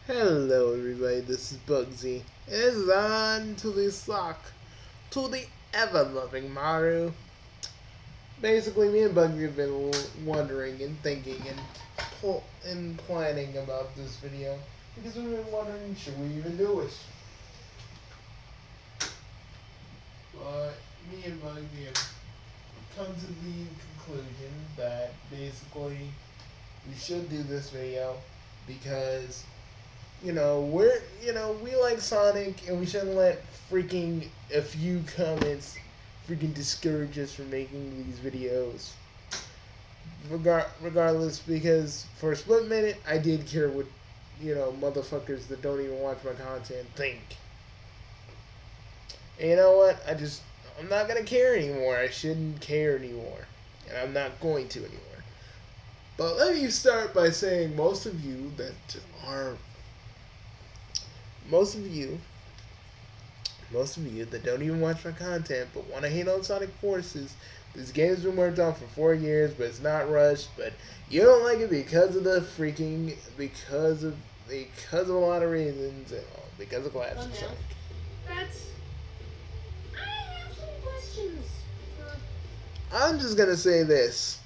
Hello everybody, this is Bugsy. It's on to to the ever-loving Maru. Basically, me and Bugsy have been wondering and thinking and planning about this video because we've been wondering, should we even do it? But me and Bugsy have come to the conclusion that basically we should do this video because we like Sonic, and we shouldn't let freaking a few comments freaking discourage us from making these videos. Regardless, because for a split minute, I did care what, motherfuckers that don't even watch my content think. And you know what? I'm not gonna care anymore. I shouldn't care anymore. And I'm not going to anymore. But let me start by saying are most of you that don't even watch my content but want to hate on Sonic Forces, this game's been worked on for 4 years, but it's not rushed. But you don't like it because of because of a lot of reasons, and all because of classic Sonic. I have some questions. I'm just gonna say this: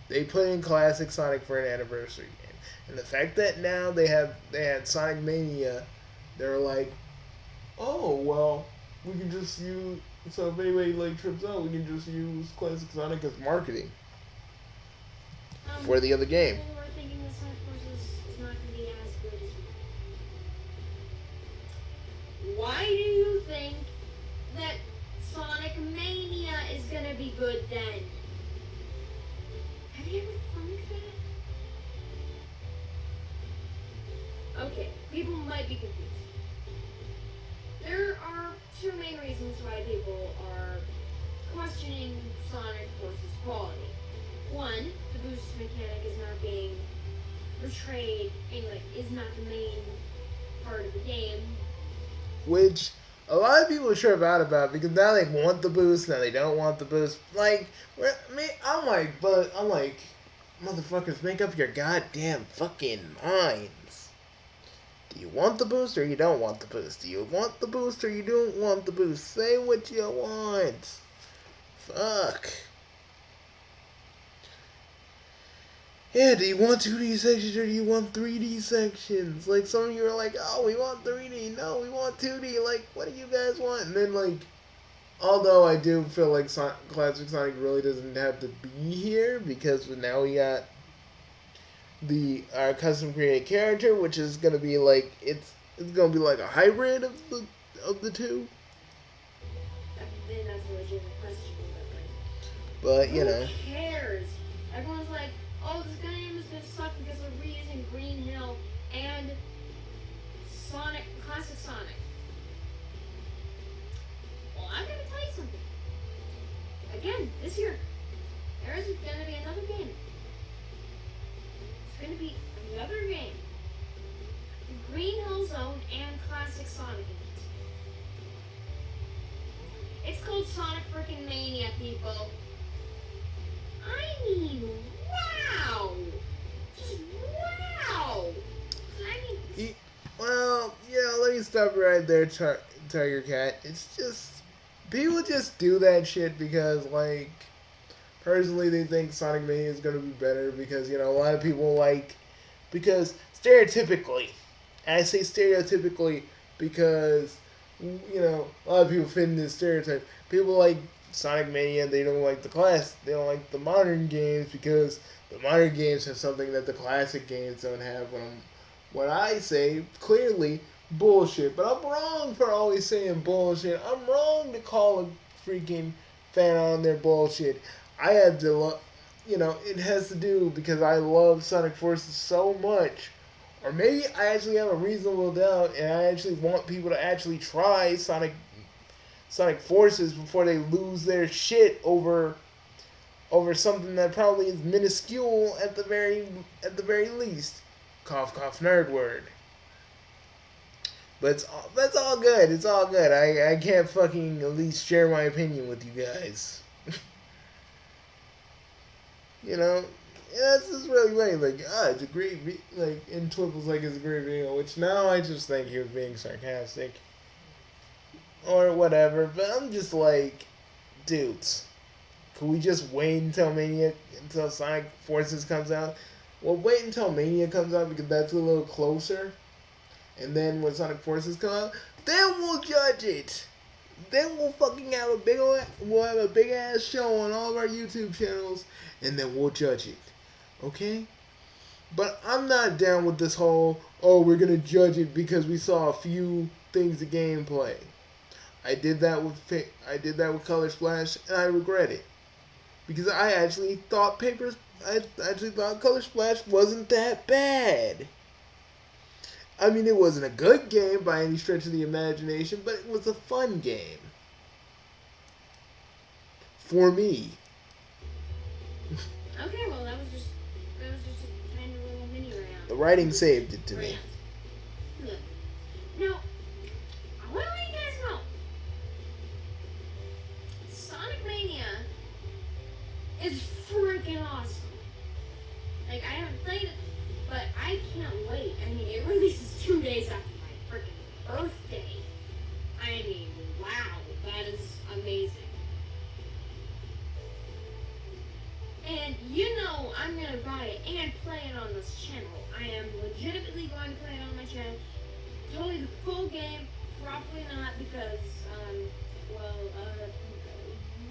they put in classic Sonic for an anniversary game, and the fact that now they had Sonic Mania. They're like, oh, well, we can just use, so if anybody trips out, we can just use Classic Sonic as marketing for the other game. People are thinking that Sonic Forces is not going to be as good as we. Why do you think that Sonic Mania is going to be good then? Have you ever thought that? Okay, people might be confused. There are two main reasons why people are questioning Sonic Forces quality. One, the boost mechanic is not being portrayed and is not the main part of the game. Which a lot of people trip out about because now they want the boost, now they don't want the boost. I'm like, motherfuckers, make up your goddamn fucking minds. Do you want the boost or you don't want the boost? Do you want the boost or you don't want the boost? Say what you want. Fuck. Yeah, do you want 2D sections or do you want 3D sections? Like, some of you are like, oh, we want 3D. No, we want 2D. Like, what do you guys want? And then, although I do feel like Classic Sonic really doesn't have to be here because now we got our custom created character, which is gonna be it's gonna be like a hybrid of the two. Then that's a legitimate question. But who cares? Everyone's like, oh, this game is gonna suck because we're reusing Green Hill and Classic Sonic. Well, I'm gonna tell you something. Again, this year, there is gonna be another game. Going to be another game with Green Hill Zone and Classic Sonic in it. It's called Sonic Freaking Mania, people. I mean, wow! Just wow! Well, let me stop right there, Tiger Cat. It's just, people just do that shit because, personally, they think Sonic Mania is going to be better because, a lot of people because stereotypically, and I say stereotypically because, a lot of people fit in this stereotype. People like Sonic Mania, they don't like they don't like the modern games because the modern games have something that the classic games don't have. What I say, clearly, bullshit. But I'm wrong for always saying bullshit. I'm wrong to call a freaking fan on their bullshit. I have to, it has to do because I love Sonic Forces so much. Or maybe I actually have a reasonable doubt and I actually want people to actually try Sonic Forces before they lose their shit over something that probably is minuscule at the very least. Cough, cough, nerd word. But that's all good. It's all good. I can't fucking at least share my opinion with you guys. Yeah, that's just really funny. Like, it's a great, like, in Twibble's like it's a great video, which now I just think he was being sarcastic or whatever. But I'm just like, dudes, can we just wait until Sonic Forces comes out? Well, wait until Mania comes out because that's a little closer, and then when Sonic Forces come out, then we'll judge it. Then we'll fucking have we'll have a big ass show on all of our YouTube channels, and then we'll judge it. Okay? But I'm not down with this whole, oh, we're gonna judge it because we saw a few things of gameplay. I did that with Color Splash, and I regret it because I actually thought Color Splash wasn't that bad. I mean, it wasn't a good game by any stretch of the imagination, but it was a fun game for me. Okay, well that was just a tiny little mini rant. The writing saved it to me. Good. Now, I want to let you guys know, Sonic Mania is freaking awesome. Like, I haven't played it, but I can't wait. I mean, it releases 2 days after my freaking birthday. I mean, wow, that is amazing. And you know I'm going to buy it and play it on this channel. I am legitimately going to play it on my channel. Totally the full game, probably not because,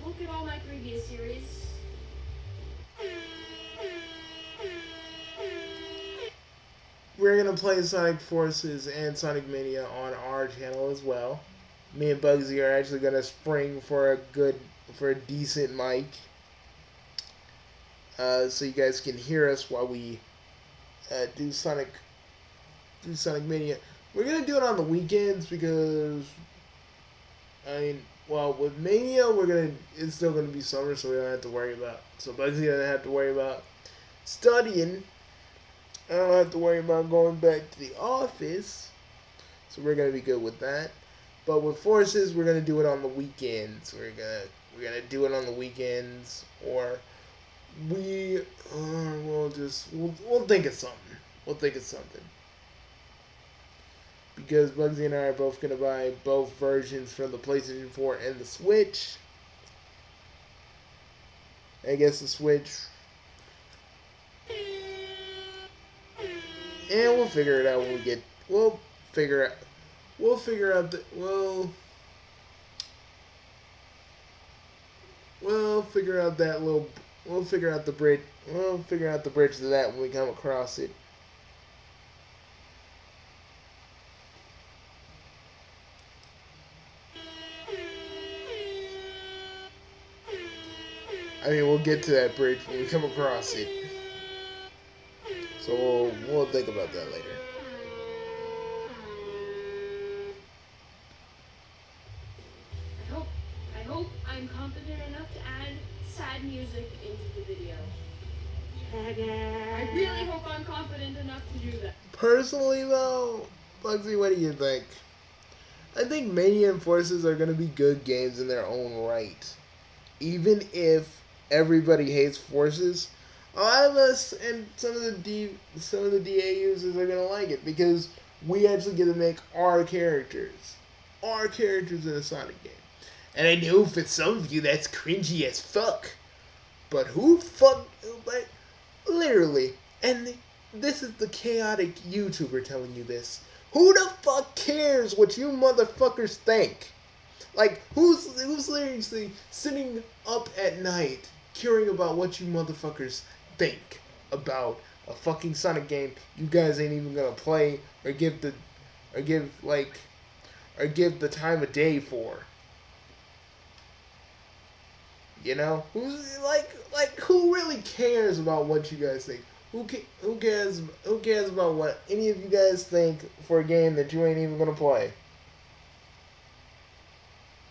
look at all my previous series. We're gonna play Sonic Forces and Sonic Mania on our channel as well. Me and Bugsy are actually gonna spring for a decent mic, so you guys can hear us while we do Sonic Mania. We're gonna do it on the weekends because, I mean, well, with Mania it's still gonna be summer, so we don't have to worry about. So Bugsy doesn't have to worry about studying. I don't have to worry about going back to the office, so we're gonna be good with that. But with Forces, we're gonna do it on the weekends. We're gonna do it on the weekends, or we'll think of something. We'll think of something because Bugsy and I are both gonna buy both versions for the PlayStation 4 and the Switch. I guess the Switch. And we'll figure it out when we get. We'll figure out the. We'll figure out that little. We'll figure out the bridge. We'll figure out the bridge to that when we come across it. I mean, we'll get to that bridge when we come across it. So we'll think about that later. I hope I'm confident enough to add sad music into the video. I really hope I'm confident enough to do that. Personally, though, Bugsy, what do you think? I think Mania and Forces are going to be good games in their own right. Even if everybody hates Forces, a lot of us and some of the DA users are gonna like it because we actually get to make our characters in a Sonic game. And I know for some of you that's cringy as fuck, but like, literally, and this is the chaotic YouTuber telling you this. Who the fuck cares what you motherfuckers think? Like, who's literally sitting up at night caring about what you motherfuckers think about a fucking Sonic game you guys ain't even gonna play or give the time of day for? You know, who really cares about what you guys think? Who cares about what any of you guys think for a game that you ain't even gonna play?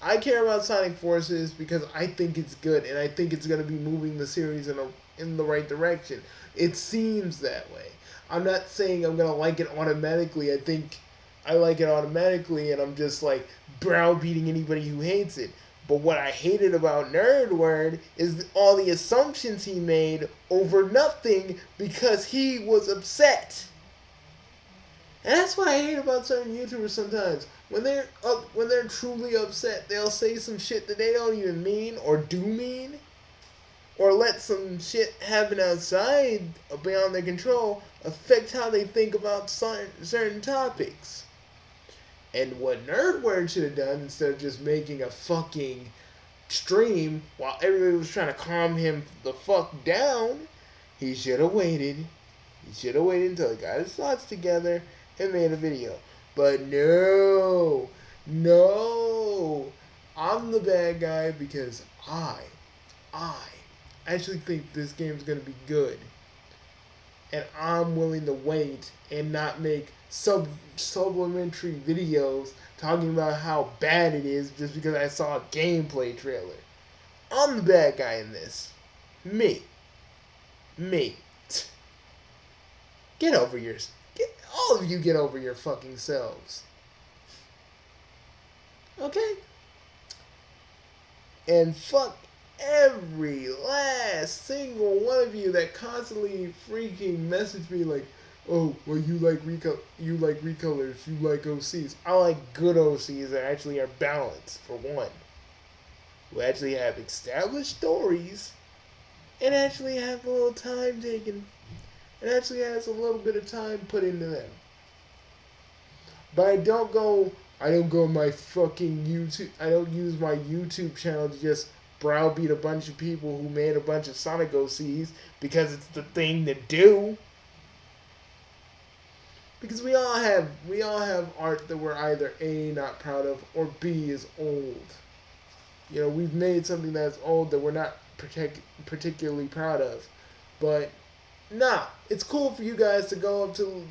I care about Sonic Forces because I think it's good and I think it's gonna be moving the series in the right direction. It seems that way. I'm not saying I'm gonna like it automatically. I think I like it automatically, and I'm just like browbeating anybody who hates it. But what I hated about Nerd Word is all the assumptions he made over nothing because he was upset. And that's what I hate about certain YouTubers sometimes. When they're truly upset, they'll say some shit that they don't even mean or do mean, or let some shit happen outside beyond their control affect how they think about certain topics. And what Nerdword should have done, instead of just making a fucking stream while everybody was trying to calm him the fuck down, he should have waited. He should have waited until he got his thoughts together and made a video. But no, no, I'm the bad guy because I actually think this game's gonna be good, and I'm willing to wait and not make supplementary videos talking about how bad it is just because I saw a gameplay trailer. I'm the bad guy in this. Me. Get over yours. All of you get over your fucking selves. Okay? And fuck every last single one of you that constantly freaking message me like, oh, well, you like recolors, you like OCs. I like good OCs that actually are balanced, for one. Who actually have established stories and actually have a little time taken and actually has a little bit of time put into them. But I don't go my fucking YouTube, I don't use my YouTube channel to just browbeat a bunch of people who made a bunch of Sonic OCs because it's the thing to do. Because we all have art that we're either A, not proud of, or B, is old. You know, we've made something that's old that we're not particularly proud of. But nah, it's cool for you guys to go up to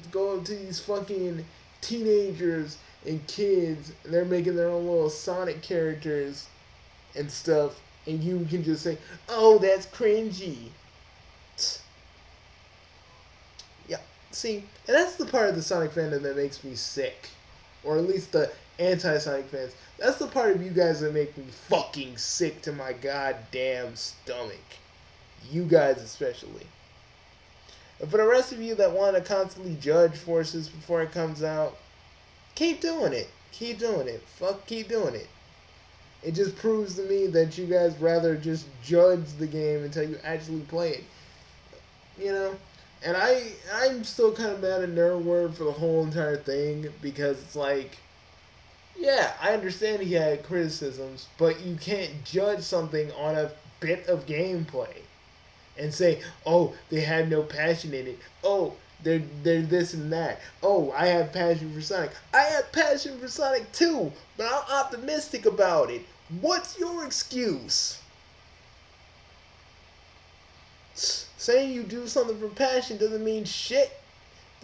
these fucking teenagers and kids, and they're making their own little Sonic characters and stuff, and you can just say, "Oh, that's cringy." Yeah, see, and that's the part of the Sonic fandom that makes me sick, or at least the anti-Sonic fans. That's the part of you guys that make me fucking sick to my goddamn stomach. You guys especially. And for the rest of you that want to constantly judge Forces before it comes out, keep doing it. Keep doing it. Keep doing it. It just proves to me that you guys rather just judge the game until you actually play it. You know? And I'm still kind of mad at Nerdword for the whole entire thing, because it's like, yeah, I understand he had criticisms, but you can't judge something on a bit of gameplay and say, oh, they had no passion in it. Oh, they're this and that. Oh, I have passion for Sonic. I have passion for Sonic too, but I'm optimistic about it. What's your excuse? Saying you do something for passion doesn't mean shit.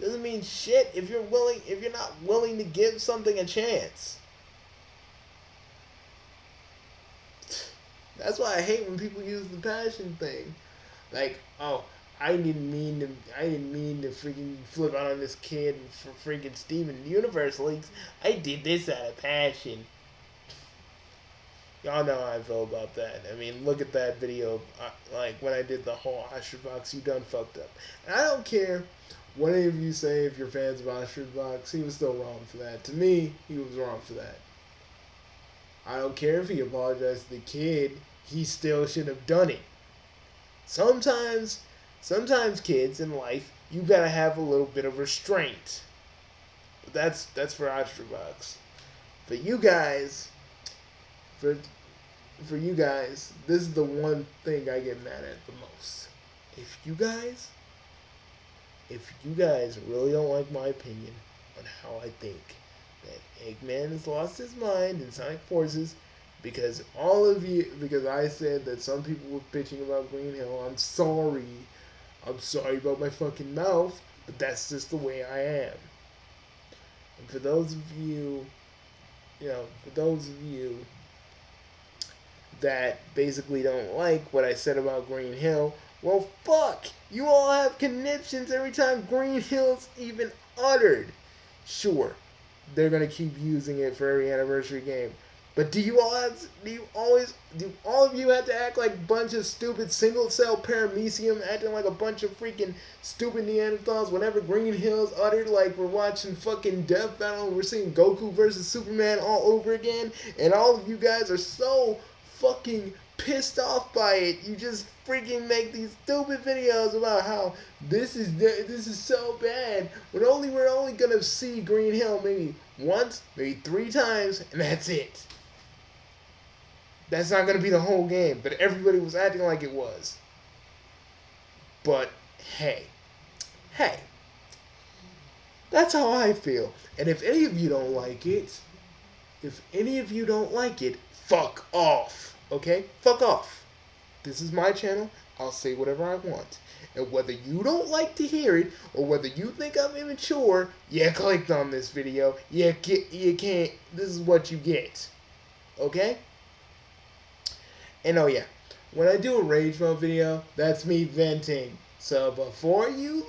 Doesn't mean shit if you're not willing to give something a chance. That's why I hate when people use the passion thing. Like, oh, I didn't mean to freaking flip out on this kid for freaking Steven Universe links. I did this out of passion. Y'all know how I feel about that. I mean, look at that video, like when I did the whole Astrobox, you done fucked up. And I don't care what any of you say if you're fans of Astrobox, he was still wrong for that. To me, he was wrong for that. I don't care if he apologized to the kid, he still should have done it. Sometimes kids in life, you gotta have a little bit of restraint. But that's for Astrobox. For you guys, for you guys, this is the one thing I get mad at the most. If you guys really don't like my opinion on how I think that Eggman has lost his mind in Sonic Forces, because I said that some people were bitching about Green Hill, I'm sorry about my fucking mouth, but that's just the way I am. And for those of you that basically don't like what I said about Green Hill, well, fuck! You all have conniptions every time Green Hill's even uttered. Sure, they're gonna keep using it for every anniversary game. But do all of you have to act like a bunch of stupid single cell paramecium, acting like a bunch of freaking stupid Neanderthals whenever Green Hill's uttered like we're watching fucking Death Battle and we're seeing Goku versus Superman all over again, and all of you guys are so fucking pissed off by it. You just freaking make these stupid videos about how this is so bad. We're only gonna see Green Hill maybe once, maybe 3 times, and that's it. That's not going to be the whole game, but everybody was acting like it was. But hey, hey, that's how I feel. And if any of you don't like it, fuck off. Okay? Fuck off. This is my channel. I'll say whatever I want. And whether you don't like to hear it, or whether you think I'm immature, you clicked on this video. You can't. This is what you get. Okay? And oh yeah, when I do a rage mode video, that's me venting. So before you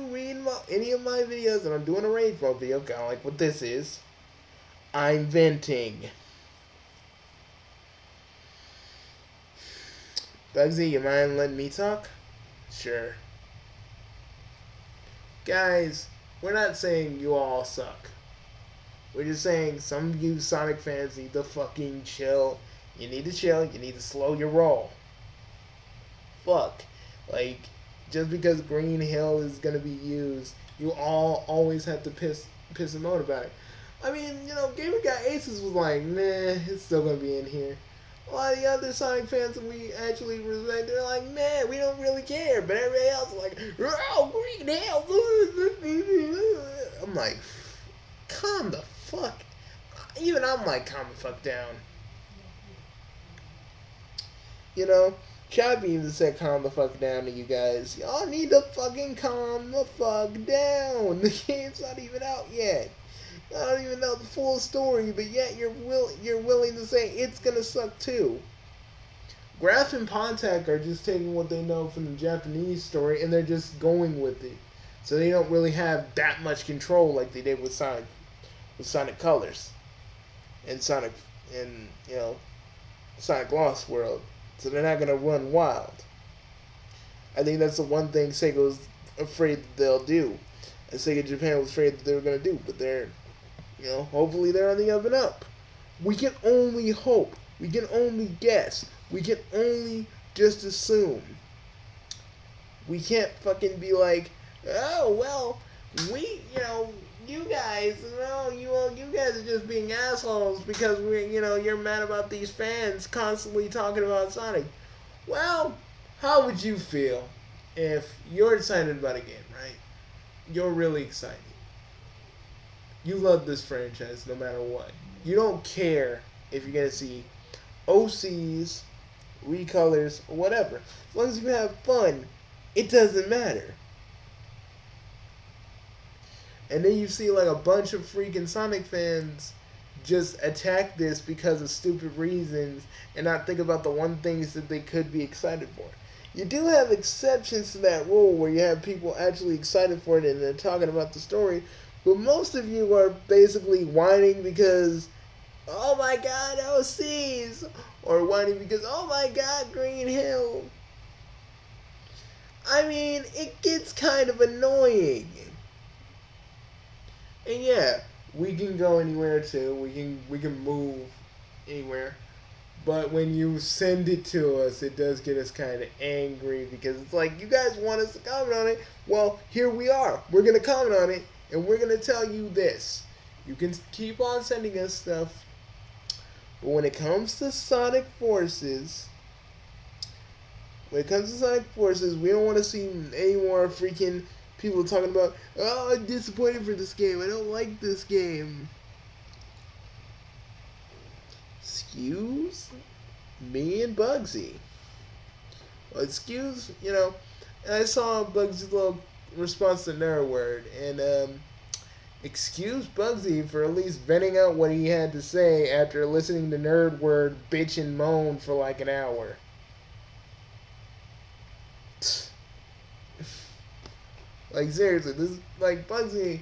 read any of my videos that I'm doing a rage mode video, kind of like what this is, I'm venting. Bugsy, you mind letting me talk? Sure. Guys, we're not saying you all suck. We're just saying some of you Sonic fans need to fucking chill. You need to chill. You need to slow your roll. Fuck. Like, just because Green Hill is gonna be used, you all always have to piss and moan about it. I mean, you know, Gamer Guy Aces was like, nah, it's still gonna be in here. A lot of the other Sonic fans that we actually respect, they're like, nah, we don't really care. But everybody else is like, oh, Green Hill. I'm like, calm the fuck. Even I'm like, calm the fuck down. You know, Chappie even said calm the fuck down to you guys. Y'all need to fucking calm the fuck down. The game's not even out yet. I don't even know the full story, but yet you're willing to say it's gonna suck too. Graf and Pontac are just taking what they know from the Japanese story and they're just going with it. So they don't really have that much control like they did with Sonic Colors and Sonic Lost World. So they're not gonna run wild. I think that's the one thing Sega was afraid that they'll do. And Sega Japan was afraid that they were gonna do, but hopefully they're on the up and up. We can only hope. We can only guess. We can only just assume. We can't fucking be like, oh well, you guys are just being assholes because you're mad about these fans constantly talking about Sonic. Well, how would you feel if you're excited about a game, right? You're really excited. You love this franchise no matter what. You don't care if you're gonna see OCs, recolors, or whatever. As long as you have fun, it doesn't matter. And then you see like a bunch of freaking Sonic fans just attack this because of stupid reasons and not think about the one things that they could be excited for. You do have exceptions to that rule where you have people actually excited for it and they're talking about the story, but most of you are basically whining because, oh my god, OCs, or whining because, oh my god, Green Hill. I mean, it gets kind of annoying. And yeah, we can go anywhere too. We can move anywhere. But when you send it to us, it does get us kind of angry because it's like, you guys want us to comment on it. Well, here we are. We're going to comment on it, and we're going to tell you this. You can keep on sending us stuff, but when it comes to Sonic Forces, we don't want to see any more freaking people talking about, oh, I'm disappointed for this game. I don't like this game. Excuse me and Bugsy. Well, excuse, I saw Bugsy's little response to Nerd Word, and excuse Bugsy for at least venting out what he had to say after listening to Nerd Word bitch and moan for like an hour. Like, seriously, this, like, Bugsy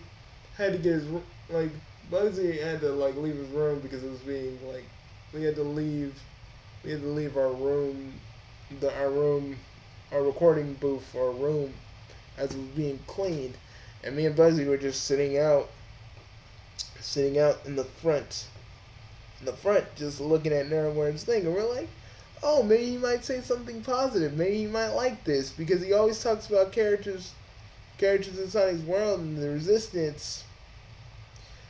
had to get his, like, Bugsy had to like leave his room because it was being like we had to leave our room, our recording booth, our room, as it was being cleaned, and me and Bugsy were just sitting out in the front, just looking at Nerdword's thing, and we're like, oh, maybe he might say something positive. Maybe he might like this because he always talks about characters in Sonic's world and the Resistance.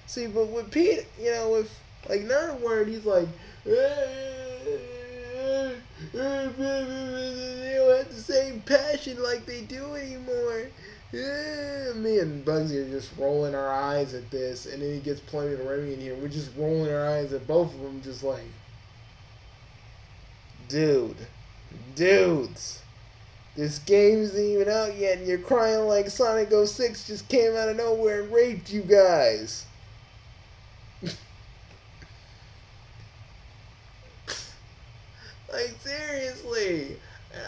See, but with Pete, with like Nerdword, he's like, they don't have the same passion like they do anymore. Me and Bugsy are just rolling our eyes at this, and then he gets Plummy and Remy in here. We're just rolling our eyes at both of them, just like, dudes, this game isn't even out yet, and you're crying like Sonic 06 just came out of nowhere and raped you guys. Like, seriously.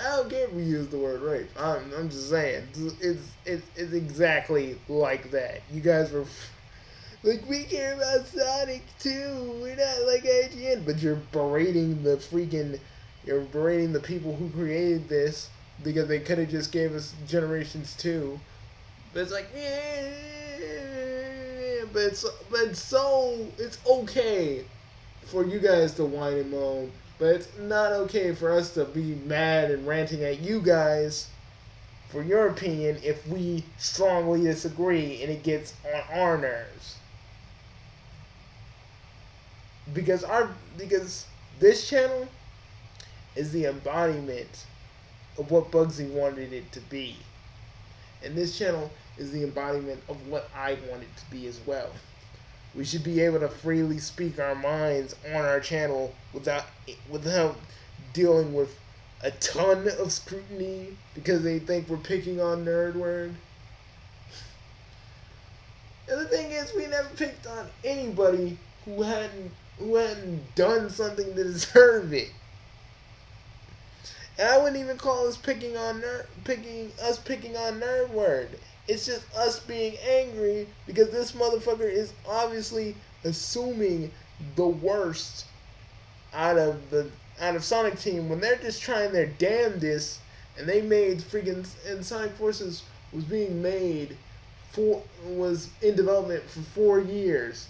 I don't care if we use the word rape. I'm just saying. It's exactly like that. You guys were like, we care about Sonic too. We're not like IGN, but you're berating the people who created this because they could have just gave us Generations 2. But it's like, it's okay for you guys to whine and moan. But it's not okay for us to be mad and ranting at you guys for your opinion if we strongly disagree and it gets on our nerves. Because this channel is the embodiment of what Bugsy wanted it to be. And this channel is the embodiment of what I want it to be as well. We should be able to freely speak our minds on our channel without dealing with a ton of scrutiny because they think we're picking on Nerdword. And the thing is, we never picked on anybody who hadn't done something to deserve it. And I wouldn't even call us picking on Nerdword. It's just us being angry because this motherfucker is obviously assuming the worst out of Sonic Team when they're just trying their damnedest, and they made and Sonic Forces was was in development for 4 years.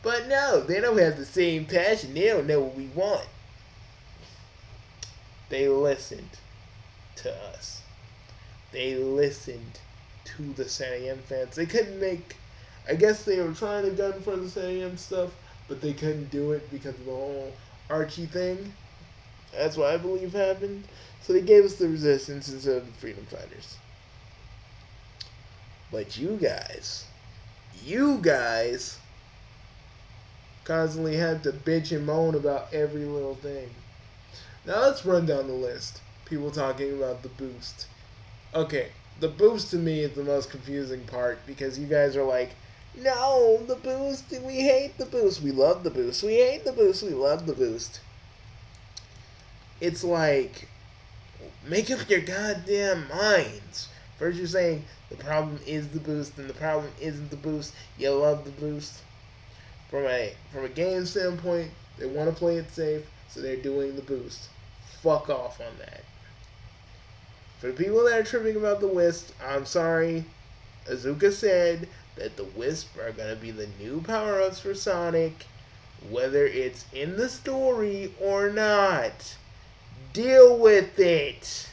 But no, they don't have the same passion. They don't know what we want. They listened to us. They listened to the SanAM fans. They couldn't make... I guess they were trying to gun for the SanAM stuff, but they couldn't do it because of the whole Archie thing. That's what I believe happened. So they gave us the Resistance instead of the Freedom Fighters. But you guys constantly had to bitch and moan about every little thing. Now let's run down the list. People talking about the boost. Okay, the boost to me is the most confusing part because you guys are like, no, the boost, we hate the boost. We love the boost. We hate the boost. We love the boost. It's like, make up your goddamn minds. First you're saying the problem is the boost and the problem isn't the boost. You love the boost. From a game standpoint, they want to play it safe, so they're doing the boost. Fuck off on that. For the people that are tripping about the Wisp, I'm sorry. Azuka said that the Wisp are going to be the new power-ups for Sonic, whether it's in the story or not. Deal with it.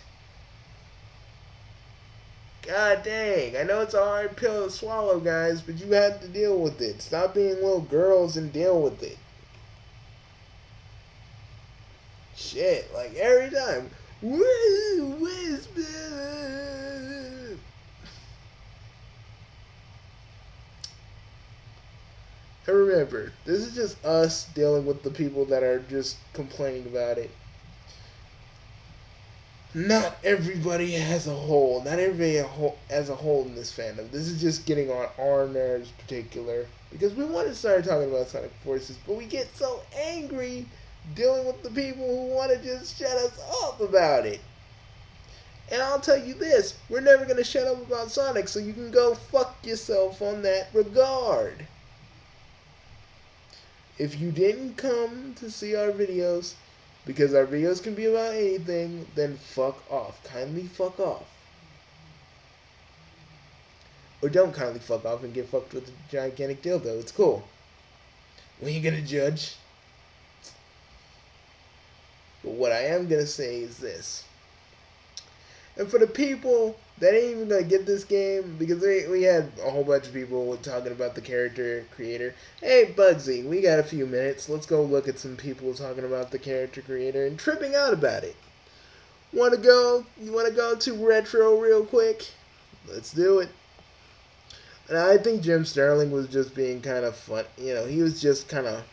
God dang, I know it's a hard pill to swallow, guys, but you have to deal with it. Stop being little girls and deal with it. Shit, like every time. Wisp. And remember, this is just us dealing with the people that are just complaining about it. Not everybody as a whole. Not everybody as a whole in this fandom. This is just getting on our nerves particular. Because we want to start talking about Sonic Forces, but we get so angry dealing with the people who want to just shut us up about it. And I'll tell you this, we're never going to shut up about Sonic, so you can go fuck yourself on that regard. if you didn't come to see our videos, because our videos can be about anything, then fuck off. Kindly fuck off. Or don't kindly fuck off and get fucked with a gigantic dildo. It's cool. We ain't gonna judge. But what I am gonna say is this. And for the people that ain't even gonna get this game, because we had a whole bunch of people talking about the character creator. Hey Bugsy, we got a few minutes. Let's go look at some people talking about the character creator and tripping out about it. Wanna go? You wanna go to retro real quick? Let's do it. And I think Jim Sterling was just being kind of fun. You know, he was just kind of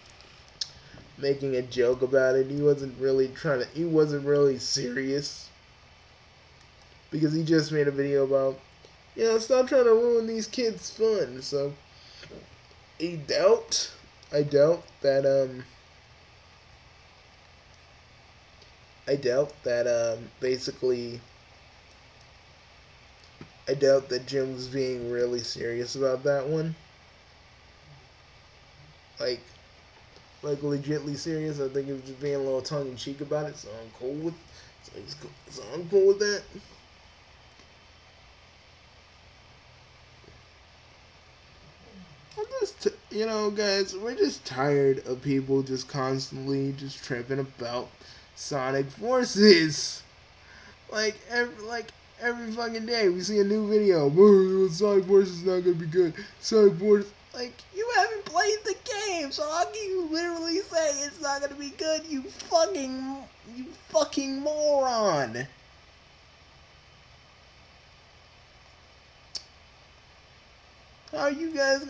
making a joke about it. He wasn't really trying to. He wasn't really serious because he just made a video about, stop trying to ruin these kids' fun. So I doubt that basically, I doubt that Jim was being really serious about that one. Like legitly serious. I think he was just being a little tongue in cheek about it. So I'm cool with. So I'm cool with that. I'm just, guys, we're just tired of people just constantly just tripping about Sonic Forces. Every fucking day we see a new video. Sonic Forces is not gonna be good. Sonic Forces, you haven't played the game, so how can you literally say it's not gonna be good? You fucking moron. How are you guys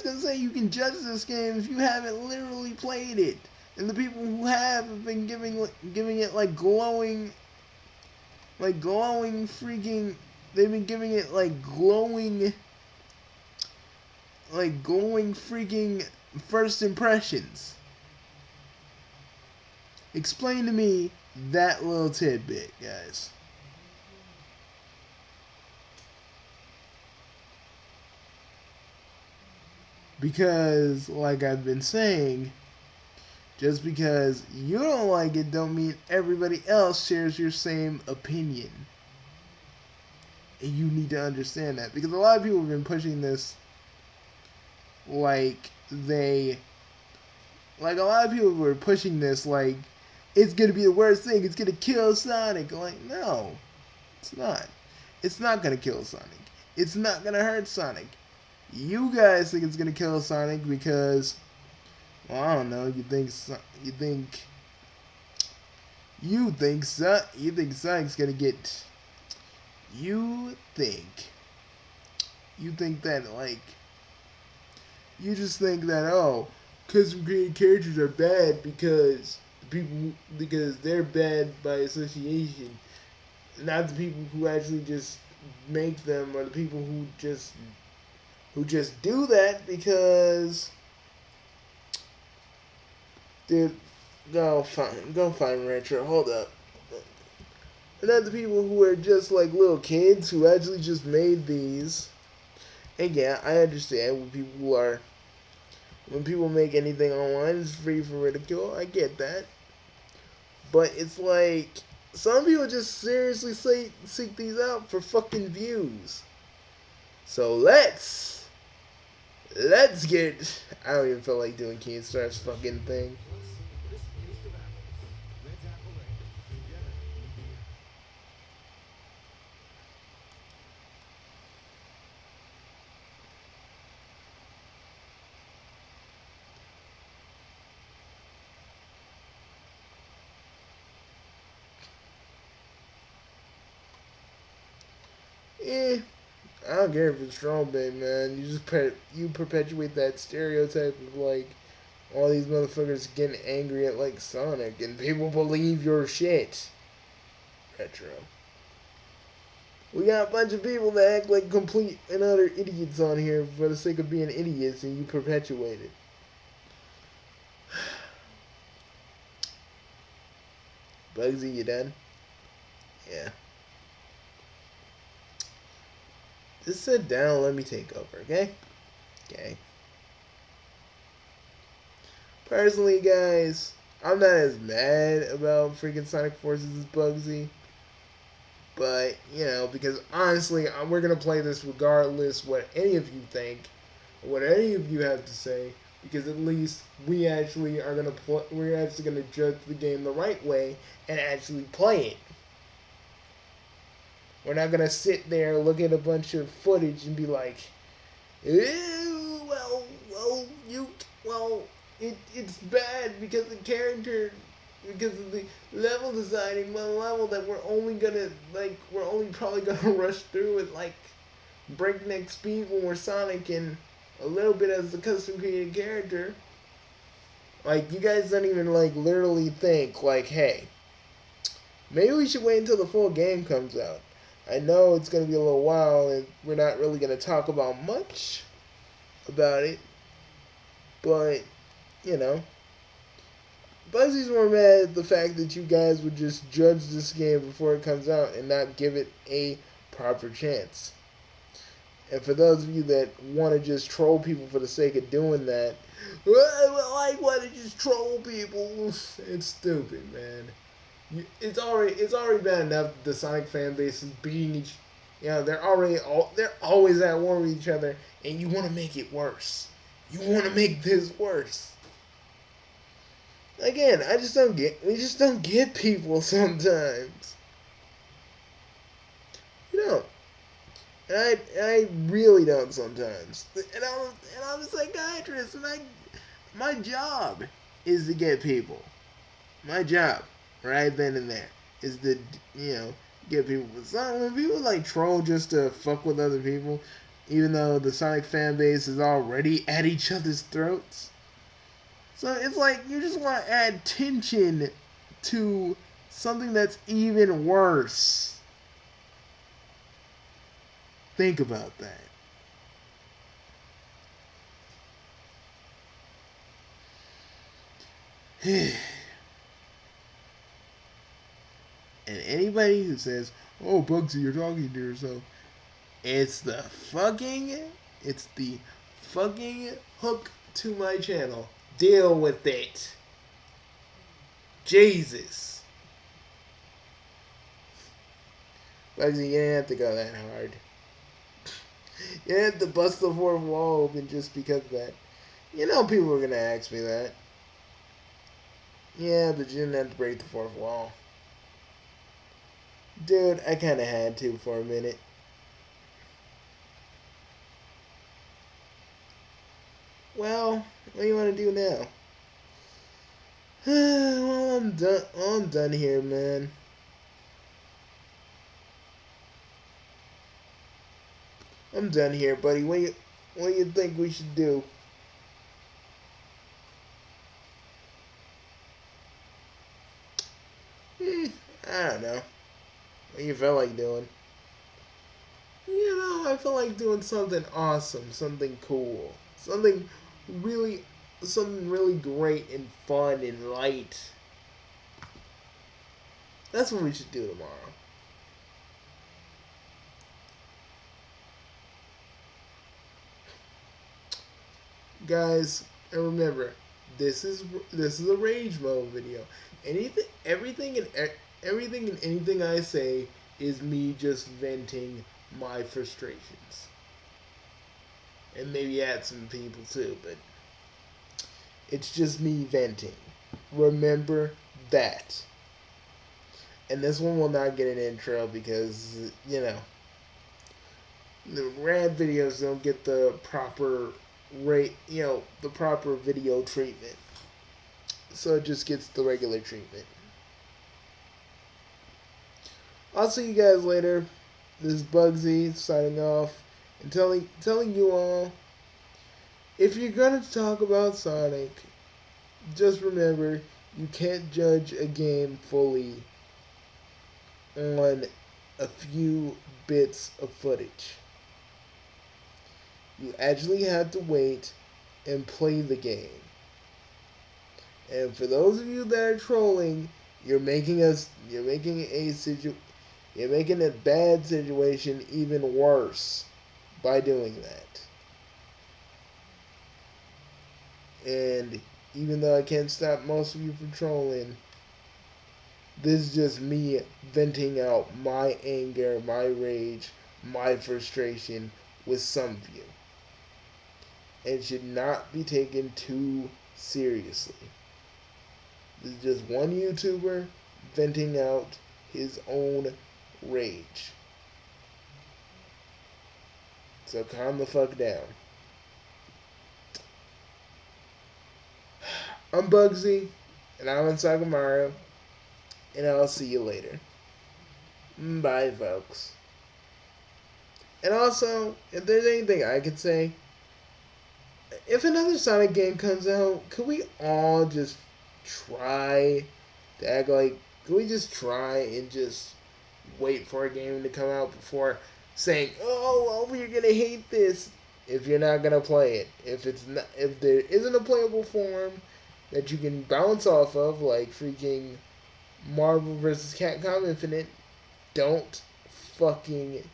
gonna say you can judge this game if you haven't literally played it? And the people who have been giving it glowing freaking. They've been giving it glowing freaking first impressions. Explain to me that little tidbit, guys. Because, like I've been saying, just because you don't like it don't mean everybody else shares your same opinion. And you need to understand that. Because a lot of people have been pushing this a lot of people were pushing this it's gonna be the worst thing, it's gonna kill Sonic. No, it's not. It's not gonna kill Sonic. It's not gonna hurt Sonic. You guys think it's gonna kill Sonic because, well, I don't know. You think Sonic's gonna get. You think that you just think that custom created characters are bad because they're bad by association, not the people who actually just make them, or the people who just do that because, dude, go find retro. Hold up. And not the people who are just little kids who actually just made these. And yeah, I understand when people make anything online, it's free for ridicule. I get that. But it's some people just seriously seek these out for fucking views. So let's get. I don't even feel like doing Keemstar's fucking thing. I don't care if it's strong, babe, man. You perpetuate that stereotype of all these motherfuckers getting angry at Sonic, and people believe your shit. Retro. We got a bunch of people that act like complete and utter idiots on here for the sake of being idiots, and you perpetuate it. Bugsy, you done? Yeah. Just sit down, let me take over, okay? Okay. Personally, guys, I'm not as mad about freaking Sonic Forces as Bugsy. But, because honestly, we're going to play this regardless what any of you think, or what any of you have to say, because at least we actually are going to we're actually going to judge the game the right way and actually play it. We're not going to sit there, look at a bunch of footage and be like, ew, it's bad because the character, because of the level designing, one level that we're only probably gonna rush through at like breakneck speed when we're Sonic and a little bit as a custom created character. Like, you guys don't even like literally think like, hey, maybe we should wait until the full game comes out. I know it's gonna be a little while and we're not really gonna talk about much about it, but you know, Buzzy's more mad at the fact that you guys would just judge this game before it comes out and not give it a proper chance. And for those of you that want to just troll people for the sake of doing that, well, I want to just troll people. It's stupid, man. It's already bad enough that the Sonic fan base is beating each. They're always at war with each other, and you want to make it worse. You want to make this worse. Again, we just don't get people sometimes. You know, and I really don't sometimes. And I'm a psychiatrist, and my job is to get people. My job, right then and there, is to get people. When people like troll just to fuck with other people, even though the Sonic fan base is already at each other's throats. So it's like you just want to add tension to something that's even worse. Think about that. And anybody who says, "Oh, Bugsy, you're talking to yourself," it's the fucking hook to my channel. Deal with it. Jesus. Bugsy, you didn't have to go that hard. You didn't have to bust the fourth wall open just because of that. People were gonna ask me that. Yeah, but you didn't have to break the fourth wall. Dude, I kinda had to for a minute. Well, what do you want to do now? Well, I'm done. I'm done here, man. I'm done here, buddy. What do you think we should do? I don't know. What do you feel like doing? I feel like doing something awesome, something cool, really, something really great and fun and light. That's what we should do tomorrow. Guys, and remember, this is a rage mode video. Everything and anything I say is me just venting my frustrations, and maybe add some people too, but it's just me venting. Remember that. And this one will not get an intro because the rad videos don't get the proper the proper video treatment, so it just gets the regular treatment. I'll see you guys later. This is Bugsy signing off and telling you all, if you're gonna talk about Sonic, just remember you can't judge a game fully on a few bits of footage. You actually have to wait and play the game. And for those of you that are trolling, you're making a bad situation even worse by doing that. And Even though I can't stop most of you from trolling, this is just me venting out my anger, my rage, my frustration with some of you. And should not be taken too seriously. This is just one YouTuber venting out his own rage. So calm the fuck down. I'm Bugsy, and I'm on Sagamaru, and I'll see you later. Bye, folks. And also, if there's anything I could say, if another Sonic game comes out, could we all just try to act like, could we just try and just wait for a game to come out before saying, "Oh, well, you're gonna hate this," if you're not gonna play it. If there isn't a playable form that you can bounce off of, like freaking Marvel vs. Capcom Infinite, don't fucking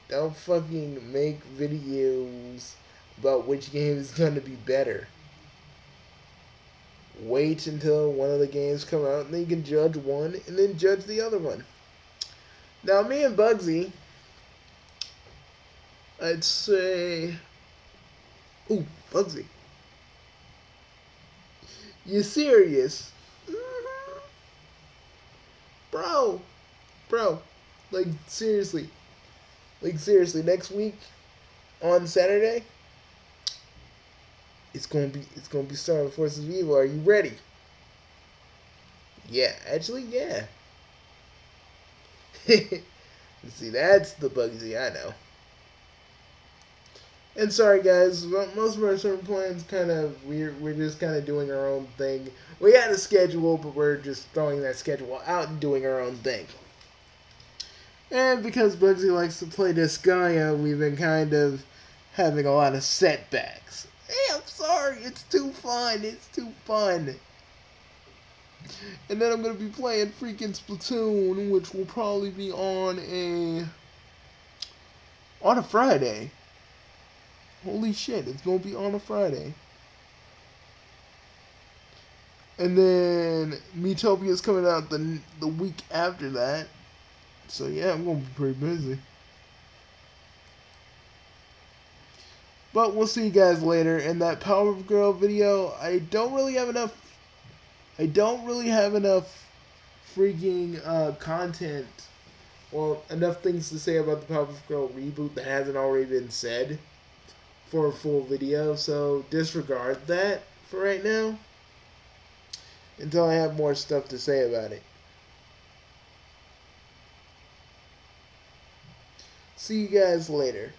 don't fucking make videos about which game is gonna be better. Wait until one of the games come out and then you can judge one and then judge the other one. Now me and Bugsy, I'd say, ooh, Bugsy, you serious? Bro, bro, like seriously, next week on Saturday, it's gonna be Star Wars Forces of Evil. Are you ready? Yeah, actually, yeah. See, that's the Bugsy I know. And sorry, guys, most of our certain plans we're just kind of doing our own thing. We had a schedule, but we're just throwing that schedule out and doing our own thing. And because Bugsy likes to play Disgaea, we've been kind of having a lot of setbacks. Hey, I'm sorry, it's too fun, And then I'm gonna be playing freaking Splatoon, which will probably be on a Friday. Holy shit, it's gonna be on a Friday. And then Metopia's coming out the week after that. So yeah, I'm gonna be pretty busy. But we'll see you guys later. In that Power Girl video, I don't really have enough freaking content. Well, enough things to say about the Powerpuff Girl reboot that hasn't already been said for a full video, so disregard that for right now until I have more stuff to say about it. See you guys later.